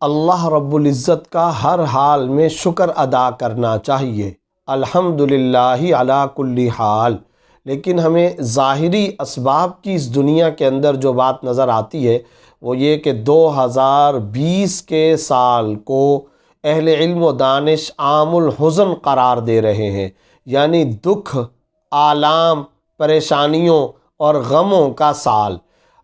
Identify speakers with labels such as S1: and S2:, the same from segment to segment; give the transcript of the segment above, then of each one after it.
S1: اللہ رب العزت کا ہر حال میں شکر ادا کرنا چاہیے، الحمدللہ علی کل حال۔ لیکن ہمیں ظاہری اسباب کی اس دنیا کے اندر جو بات نظر آتی ہے وہ یہ کہ 2020 کے سال کو اہل علم و دانش عام الحزن قرار دے رہے ہیں، یعنی دکھ، آلام، پریشانیوں اور غموں کا سال۔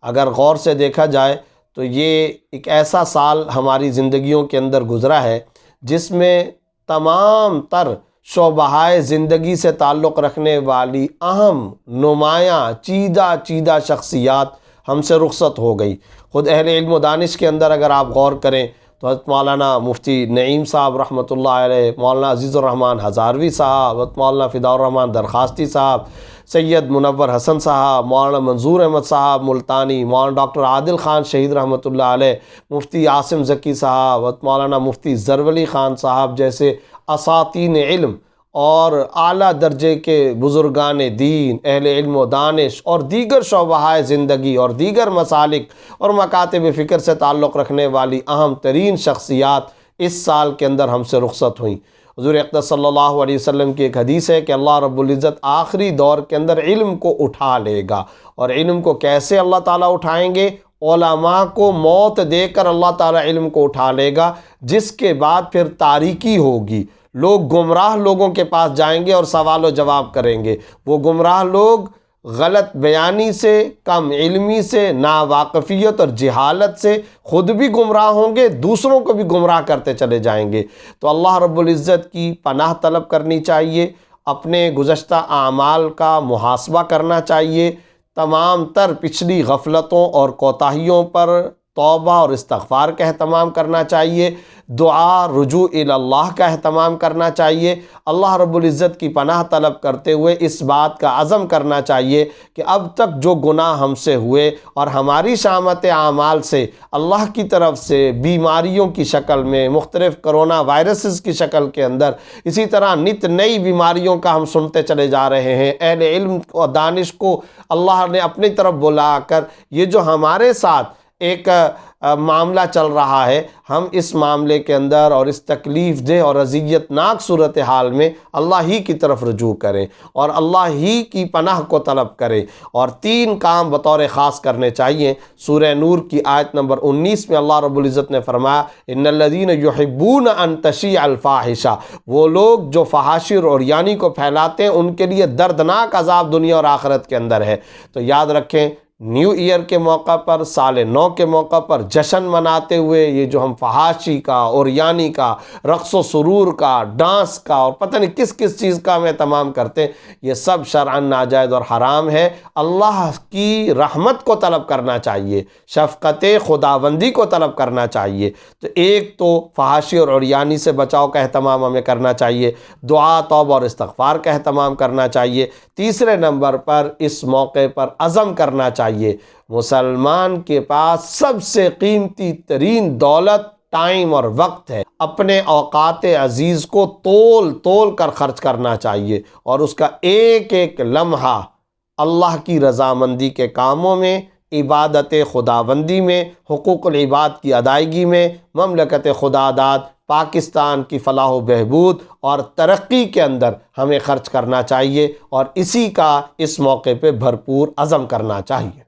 S1: اگر غور سے دیکھا جائے تو یہ ایک ایسا سال ہماری زندگیوں کے اندر گزرا ہے جس میں تمام تر شعبۂ زندگی سے تعلق رکھنے والی اہم، نمایاں، چیدہ شخصیات ہم سے رخصت ہو گئی۔ خود اہل علم و دانش کے اندر اگر آپ غور کریں تو حضرت مولانا مفتی نعیم صاحب رحمۃ اللہ علیہ، مولانا عزیز الرحمن ہزاروی صاحب، حضرت مولانا فداء الرحمن درخواستی صاحب، سید منور حسن صاحب، مولانا منظور احمد صاحب ملتانی، مولانا ڈاکٹر عادل خان شہید رحمۃ اللہ علیہ، مفتی عاصم ذکی صاحب، حضرت مولانا مفتی زرولی خان صاحب جیسے اساتین علم اور اعلیٰ درجے کے بزرگان دین، اہل علم و دانش اور دیگر شعبۂ زندگی اور دیگر مسالک اور مکاتب فکر سے تعلق رکھنے والی اہم ترین شخصیات اس سال کے اندر ہم سے رخصت ہوئیں۔ حضور اقدس صلی اللہ علیہ وسلم کی ایک حدیث ہے کہ اللہ رب العزت آخری دور کے اندر علم کو اٹھا لے گا، اور علم کو کیسے اللہ تعالیٰ اٹھائیں گے؟ علماء کو موت دے کر اللہ تعالیٰ علم کو اٹھا لے گا، جس کے بعد پھر تاریکی ہوگی، لوگ گمراہ لوگوں کے پاس جائیں گے اور سوال و جواب کریں گے۔ وہ گمراہ لوگ غلط بیانی سے، کم علمی سے، ناواقفیت اور جہالت سے خود بھی گمراہ ہوں گے، دوسروں کو بھی گمراہ کرتے چلے جائیں گے۔ تو اللہ رب العزت کی پناہ طلب کرنی چاہیے، اپنے گزشتہ اعمال کا محاسبہ کرنا چاہیے، تمام تر پچھلی غفلتوں اور کوتاہیوں پر توبہ اور استغفار کا اہتمام کرنا چاہیے، دعا، رجوع الی اللہ کا اہتمام کرنا چاہیے، اللہ رب العزت کی پناہ طلب کرتے ہوئے اس بات کا عزم کرنا چاہیے کہ اب تک جو گناہ ہم سے ہوئے اور ہماری شامت اعمال سے اللہ کی طرف سے بیماریوں کی شکل میں، مختلف کرونا وائرسز کی شکل کے اندر، اسی طرح نت نئی بیماریوں کا ہم سنتے چلے جا رہے ہیں، اہل علم و دانش کو اللہ نے اپنی طرف بلا کر یہ جو ہمارے ساتھ ایک معاملہ چل رہا ہے، ہم اس معاملے کے اندر اور اس تکلیف دہ اور اذیت ناک صورتحال میں اللہ ہی کی طرف رجوع کریں اور اللہ ہی کی پناہ کو طلب کریں، اور 3 کام بطور خاص کرنے چاہیے۔ سورہ نور کی آیت نمبر 19 میں اللہ رب العزت نے فرمایا ان الذین یحبون ان تشیع الفاحشہ، وہ لوگ جو فحاشی اور عریانی کو پھیلاتے ہیں ان کے لیے دردناک عذاب دنیا اور آخرت کے اندر ہے۔ تو یاد رکھیں، نیو ایئر کے موقع پر، سال نو کے موقع پر جشن مناتے ہوئے یہ جو ہم فحاشی کا، عریانی کا، رقص و سرور کا، ڈانس کا اور پتہ نہیں کس کس چیز کا ہم اہتمام کرتے ہیں، یہ سب شرعاً ناجائز اور حرام ہے۔ اللہ کی رحمت کو طلب کرنا چاہیے، شفقت خداوندی کو طلب کرنا چاہیے۔ تو ایک تو فحاشی اور عریانی سے بچاؤ کا اہتمام ہمیں کرنا چاہیے، دعا، توبہ اور استغفار کا اہتمام کرنا چاہیے۔ تیسرے نمبر پر اس موقع پر عزم کرنا چاہیے، مسلمان کے پاس سب سے قیمتی ترین دولت ٹائم اور وقت ہے، اپنے اوقات عزیز کو تول کر خرچ کرنا چاہیے، اور اس کا ایک ایک لمحہ اللہ کی رضامندی کے کاموں میں، عبادت خداوندی میں، حقوق العباد کی ادائیگی میں، مملکت خدا داد پاکستان کی فلاح و بہبود اور ترقی کے اندر ہمیں خرچ کرنا چاہیے، اور اسی کا اس موقع پہ بھرپور عزم کرنا چاہیے۔